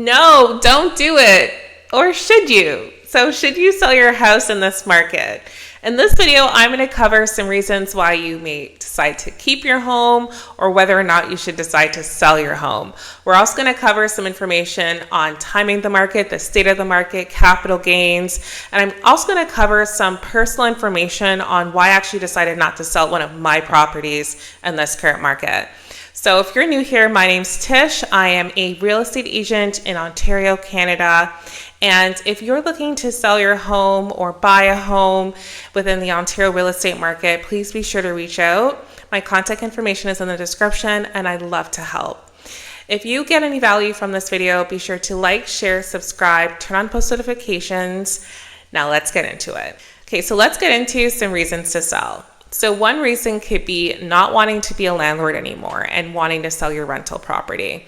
No, don't do it. Or should you? So should you sell your house in this market? In this video, I'm going to cover some reasons why you may decide to keep your home or whether or not you should decide to sell your home. We're also going to cover some information on timing the market, the state of the market, capital gains, and I'm also going to cover some personal information on why I actually decided not to sell one of my properties in this current market. So if you're new here, my name's Tish. I am a real estate agent in Ontario, Canada. And if you're looking to sell your home or buy a home within the Ontario real estate market, please be sure to reach out. My contact information is in the description and I'd love to help. If you get any value from this video, be sure to like, share, subscribe, turn on post notifications. Now let's get into it. Okay, so let's get into some reasons to sell. So one reason could be not wanting to be a landlord anymore and wanting to sell your rental property.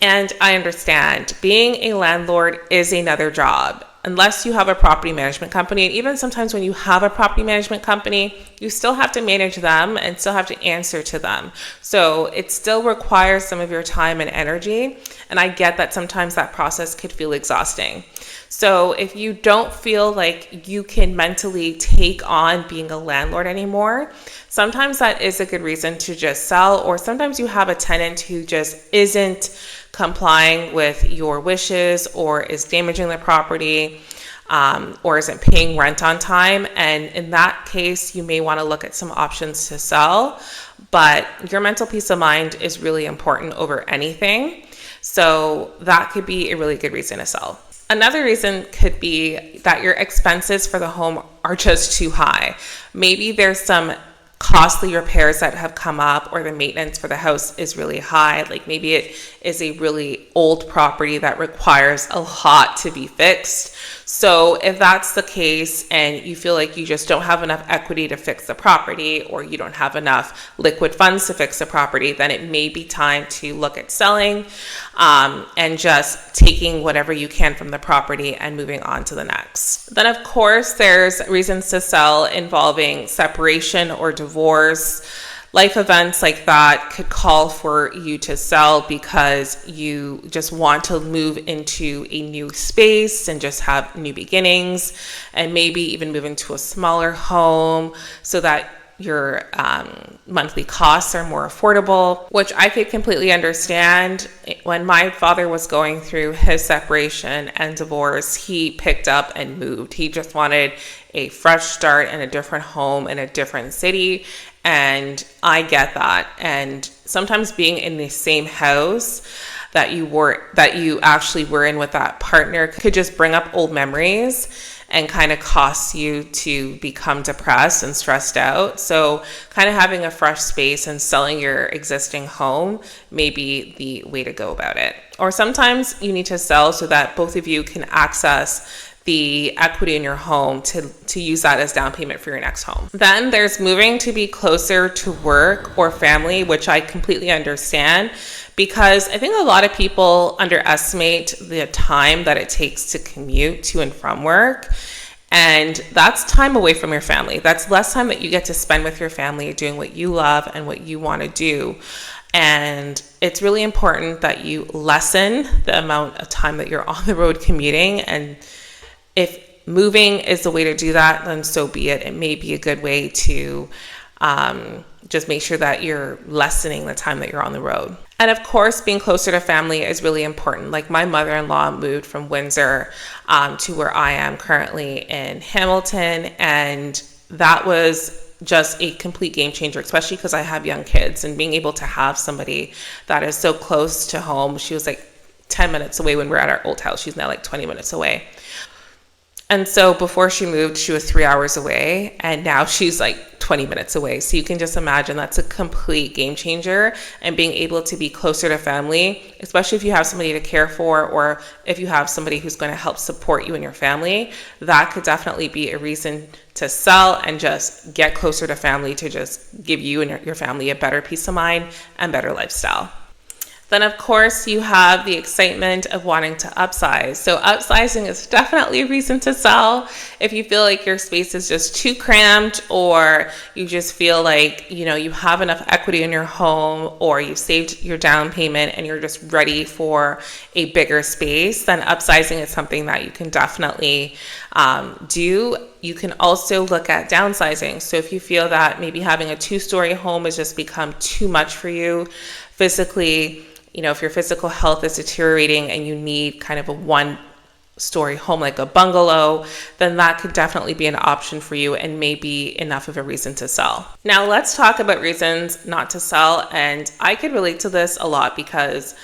And I understand being a landlord is another job. Unless you have a property management company, and even sometimes when you have a property management company, you still have to manage them and still have to answer to them. So it still requires some of your time and energy. And I get that sometimes that process could feel exhausting. So if you don't feel like you can mentally take on being a landlord anymore, sometimes that is a good reason to just sell, or sometimes you have a tenant who just isn't complying with your wishes or is damaging the property or isn't paying rent on time. And in that case, you may want to look at some options to sell, but your mental peace of mind is really important over anything. So that could be a really good reason to sell. Another reason could be that your expenses for the home are just too high. Maybe there's some costly repairs that have come up, or the maintenance for the house is really high. Like maybe it is a really old property that requires a lot to be fixed. So if that's the case and you feel like you just don't have enough equity to fix the property, or you don't have enough liquid funds to fix the property, then it may be time to look at selling and just taking whatever you can from the property and moving on to the next. Then of course, there's reasons to sell involving separation or divorce. Life events like that could call for you to sell because you just want to move into a new space and just have new beginnings, and maybe even move into a smaller home so that your monthly costs are more affordable, which I could completely understand. When my father was going through his separation and divorce, he picked up and moved. He just wanted a fresh start in a different home in a different city. And I get that. And sometimes being in the same house that you actually were in with that partner could just bring up old memories and kind of cost you to become depressed and stressed out. So kind of having a fresh space and selling your existing home may be the way to go about it. Or sometimes you need to sell so that both of you can access the equity in your home to use that as down payment for your next home. Then there's moving to be closer to work or family, which I completely understand, because I think a lot of people underestimate the time that it takes to commute to and from work. And that's time away from your family. That's less time that you get to spend with your family doing what you love and what you want to do. And it's really important that you lessen the amount of time that you're on the road commuting. And if moving is the way to do that, then so be it. It may be a good way to just make sure that you're lessening the time that you're on the road. And of course, being closer to family is really important. Like my mother-in-law moved from Windsor to where I am currently in Hamilton. And that was just a complete game changer, especially because I have young kids, and being able to have somebody that is so close to home. She was like 10 minutes away when we were at our old house. She's now like 20 minutes away. And so before she moved, she was 3 hours away, and now she's like 20 minutes away. So you can just imagine that's a complete game changer. And being able to be closer to family, especially if you have somebody to care for, or if you have somebody who's going to help support you and your family, that could definitely be a reason to sell and just get closer to family, to just give you and your family a better peace of mind and better lifestyle. Then, of course, you have the excitement of wanting to upsize. So upsizing is definitely a reason to sell. If you feel like your space is just too cramped, or you just feel like, you have enough equity in your home, or you've saved your down payment and you're just ready for a bigger space, then upsizing is something that you can definitely do. You can also look at downsizing. So if you feel that maybe having a 2-story home has just become too much for you physically, if your physical health is deteriorating and you need kind of a 1-story home, like a bungalow, then that could definitely be an option for you and maybe enough of a reason to sell. Now let's talk about reasons not to sell. And I could relate to this a lot because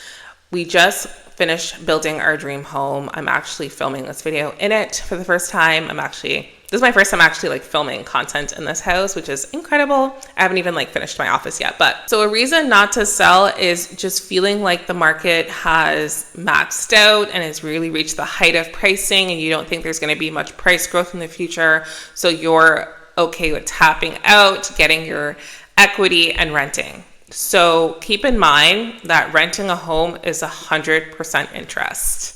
we just finished building our dream home. I'm actually filming this video in it for the first time. This is my first time actually filming content in this house, which is incredible. I haven't even finished my office yet. So a reason not to sell is just feeling like the market has maxed out and has really reached the height of pricing, and you don't think there's going to be much price growth in the future. So you're okay with tapping out, getting your equity, and renting. So keep in mind that renting a home is 100% interest.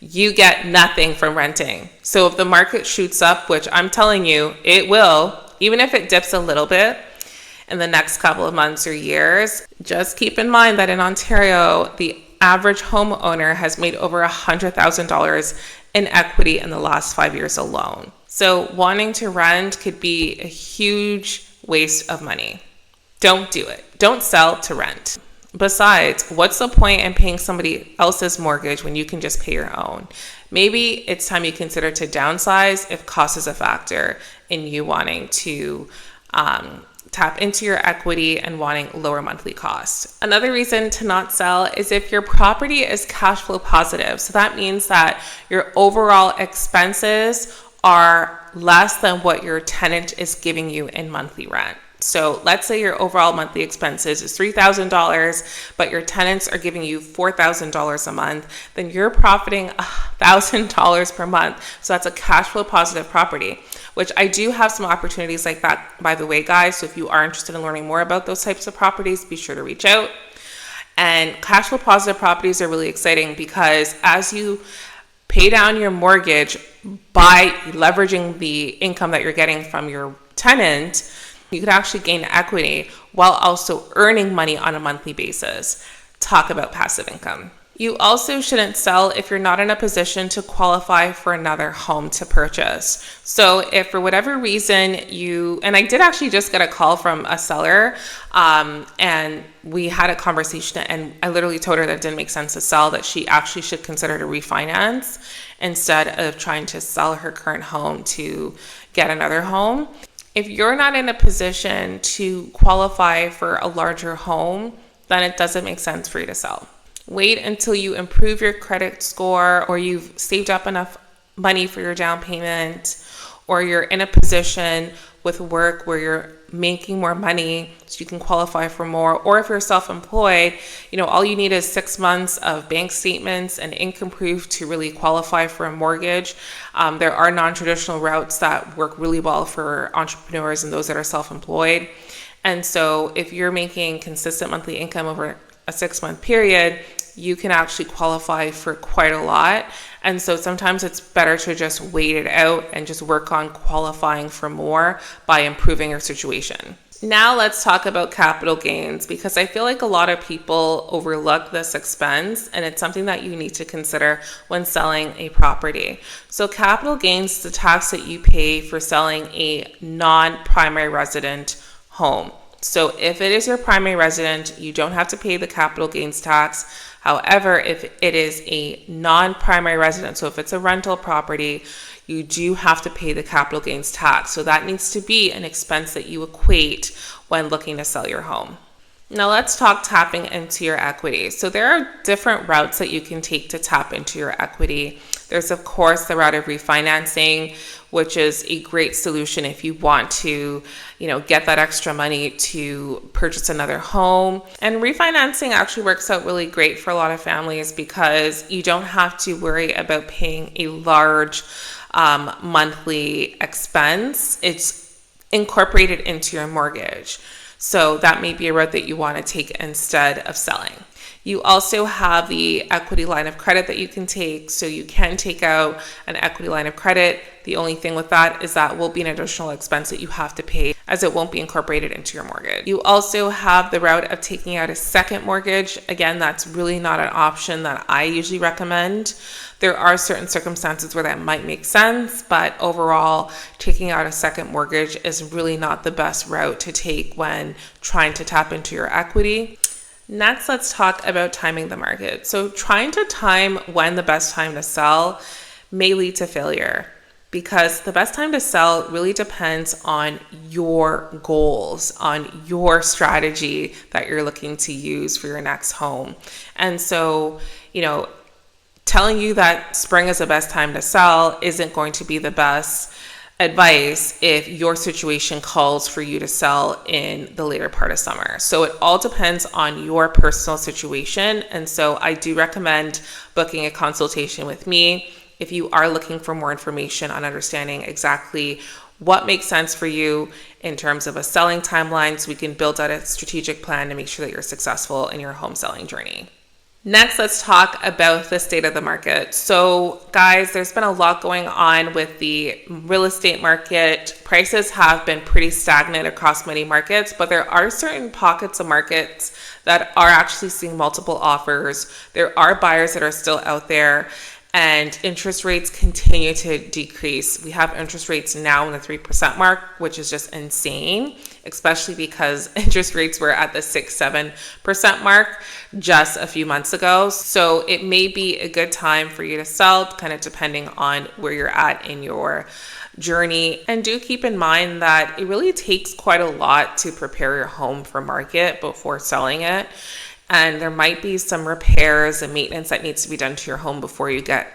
You get nothing from renting. So if the market shoots up, which I'm telling you, it will, even if it dips a little bit in the next couple of months or years, just keep in mind that in Ontario, the average homeowner has made over $100,000 in equity in the last 5 years alone. So wanting to rent could be a huge waste of money. Don't do it. Don't sell to rent. Besides, what's the point in paying somebody else's mortgage when you can just pay your own? Maybe it's time you consider to downsize if cost is a factor in you wanting to tap into your equity and wanting lower monthly costs. Another reason to not sell is if your property is cash flow positive. So that means that your overall expenses are less than what your tenant is giving you in monthly rent. So let's say your overall monthly expenses is $3,000, but your tenants are giving you $4,000 a month, then you're profiting $1,000 per month. So that's a cash flow positive property, which I do have some opportunities like that, by the way, guys. So if you are interested in learning more about those types of properties, be sure to reach out. And cash flow positive properties are really exciting because as you pay down your mortgage by leveraging the income that you're getting from your tenant, you could actually gain equity while also earning money on a monthly basis. Talk about passive income. You also shouldn't sell if you're not in a position to qualify for another home to purchase. So if for whatever reason and I did actually just get a call from a seller, and we had a conversation, and I literally told her that it didn't make sense to sell, that she actually should consider to refinance instead of trying to sell her current home to get another home. If you're not in a position to qualify for a larger home, then it doesn't make sense for you to sell. Wait until you improve your credit score, or you've saved up enough money for your down payment, or you're in a position with work where you're making more money so you can qualify for more. Or if you're self-employed, all you need is 6 months of bank statements and income proof to really qualify for a mortgage. There are non-traditional routes that work really well for entrepreneurs and those that are self-employed. And so if you're making consistent monthly income over a 6-month period, you can actually qualify for quite a lot. And so sometimes it's better to just wait it out and just work on qualifying for more by improving your situation. Now let's talk about capital gains, because I feel like a lot of people overlook this expense, and it's something that you need to consider when selling a property. So capital gains is the tax that you pay for selling a non-primary resident home. So if it is your primary resident, you don't have to pay the capital gains tax. However, if it is a non-primary resident, so if it's a rental property, you do have to pay the capital gains tax. So that needs to be an expense that you equate when looking to sell your home. Now let's talk tapping into your equity. So there are different routes that you can take to tap into your equity. There's of course the route of refinancing, which is a great solution if you want to, get that extra money to purchase another home. And refinancing actually works out really great for a lot of families because you don't have to worry about paying a large monthly expense. It's incorporated into your mortgage. So that may be a route that you want to take instead of selling. You also have the equity line of credit that you can take. So you can take out an equity line of credit. The only thing with that is that will be an additional expense that you have to pay, as it won't be incorporated into your mortgage. You also have the route of taking out a second mortgage. Again, that's really not an option that I usually recommend. There are certain circumstances where that might make sense, but overall, taking out a second mortgage is really not the best route to take when trying to tap into your equity. Next, let's talk about timing the market. So trying to time when the best time to sell may lead to failure, because the best time to sell really depends on your goals, on your strategy that you're looking to use for your next home. And so, telling you that spring is the best time to sell isn't going to be the best advice if your situation calls for you to sell in the later part of summer. So it all depends on your personal situation. And so I do recommend booking a consultation with me if you are looking for more information on understanding exactly what makes sense for you in terms of a selling timeline, so we can build out a strategic plan to make sure that you're successful in your home selling journey. Next, let's talk about the state of the market. So guys, there's been a lot going on with the real estate market. Prices have been pretty stagnant across many markets, but there are certain pockets of markets that are actually seeing multiple offers. There are buyers that are still out there, and interest rates continue to decrease. We have interest rates now in the 3% mark, which is just insane, especially because interest rates were at the 6-7% mark just a few months ago. So it may be a good time for you to sell, kind of depending on where you're at in your journey. And do keep in mind that it really takes quite a lot to prepare your home for market before selling it. And there might be some repairs and maintenance that needs to be done to your home before you get,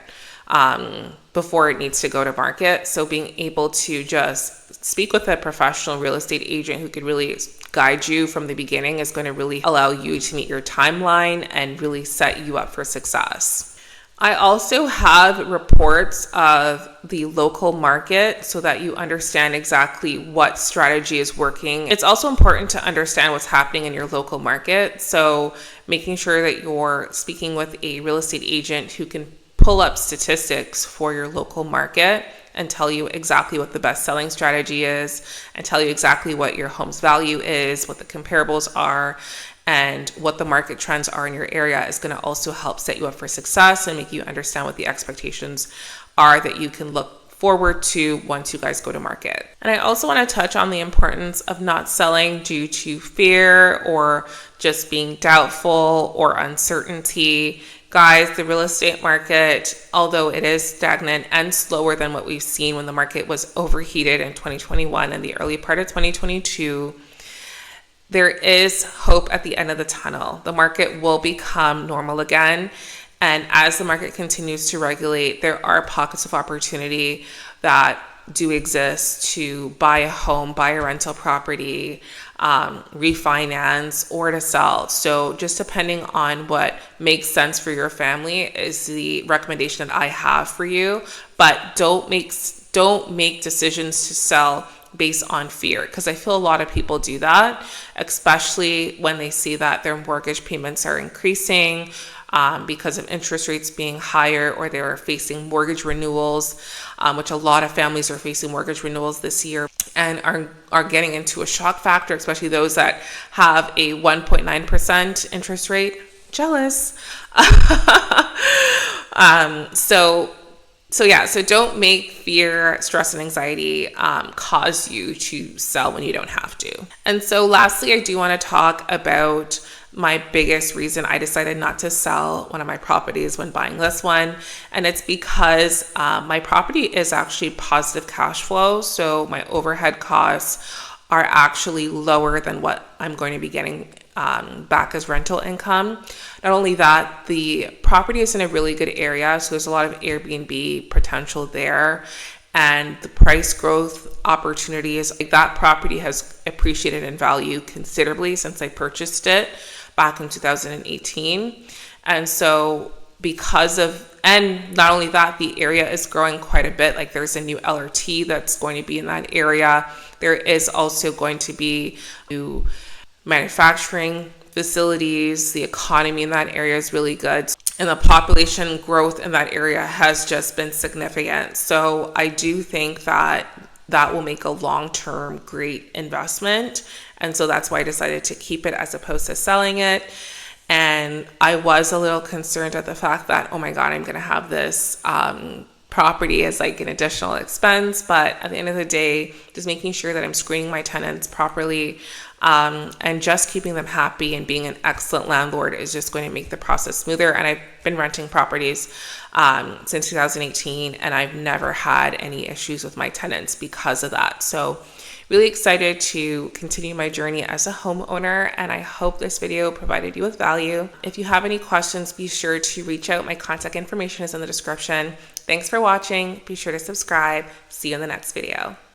before it needs to go to market. So being able to just speak with a professional real estate agent who could really guide you from the beginning is going to really allow you to meet your timeline and really set you up for success. I also have reports of the local market so that you understand exactly what strategy is working. It's also important to understand what's happening in your local market. So making sure that you're speaking with a real estate agent who can pull up statistics for your local market and tell you exactly what the best selling strategy is, and tell you exactly what your home's value is, what the comparables are, and what the market trends are in your area is going to also help set you up for success and make you understand what the expectations are that you can look forward to once you guys go to market. And I also want to touch on the importance of not selling due to fear or just being doubtful or uncertainty. Guys, the real estate market, although it is stagnant and slower than what we've seen when the market was overheated in 2021 and the early part of 2022, there is hope at the end of the tunnel. The market will become normal again. And as the market continues to regulate, there are pockets of opportunity that do exist to buy a home, buy a rental property, refinance, or to sell. So just depending on what makes sense for your family is the recommendation that I have for you. But don't make decisions to sell based on fear, because I feel a lot of people do that, especially when they see that their mortgage payments are increasing because of interest rates being higher, or they're facing mortgage renewals, which a lot of families are facing mortgage renewals this year and are getting into a shock factor, especially those that have a 1.9% interest rate. Jealous. So don't make fear, stress, and anxiety cause you to sell when you don't have to. And so lastly, I do want to talk about my biggest reason I decided not to sell one of my properties when buying this one. And it's because my property is actually positive cash flow. So my overhead costs are actually lower than what I'm going to be getting back as rental income. Not only that, the property is in a really good area, so there's a lot of Airbnb potential there, and the price growth opportunities, like that property has appreciated in value considerably since I purchased it back in 2018. And so and not only that, the area is growing quite a bit. Like there's a new LRT that's going to be in that area. There is also going to be new manufacturing facilities, the economy in that area is really good. And the population growth in that area has just been significant. So I do think that that will make a long-term great investment. And so that's why I decided to keep it as opposed to selling it. And I was a little concerned at the fact that, oh my God, I'm going to have this property as like an additional expense. But at the end of the day, just making sure that I'm screening my tenants properly and just keeping them happy and being an excellent landlord is just going to make the process smoother. And I've been renting properties since 2018, and I've never had any issues with my tenants because of that. So really excited to continue my journey as a homeowner, and I hope this video provided you with value. If you have any questions, be sure to reach out. My contact information is in the description. Thanks for watching. Be sure to subscribe. See you in the next video.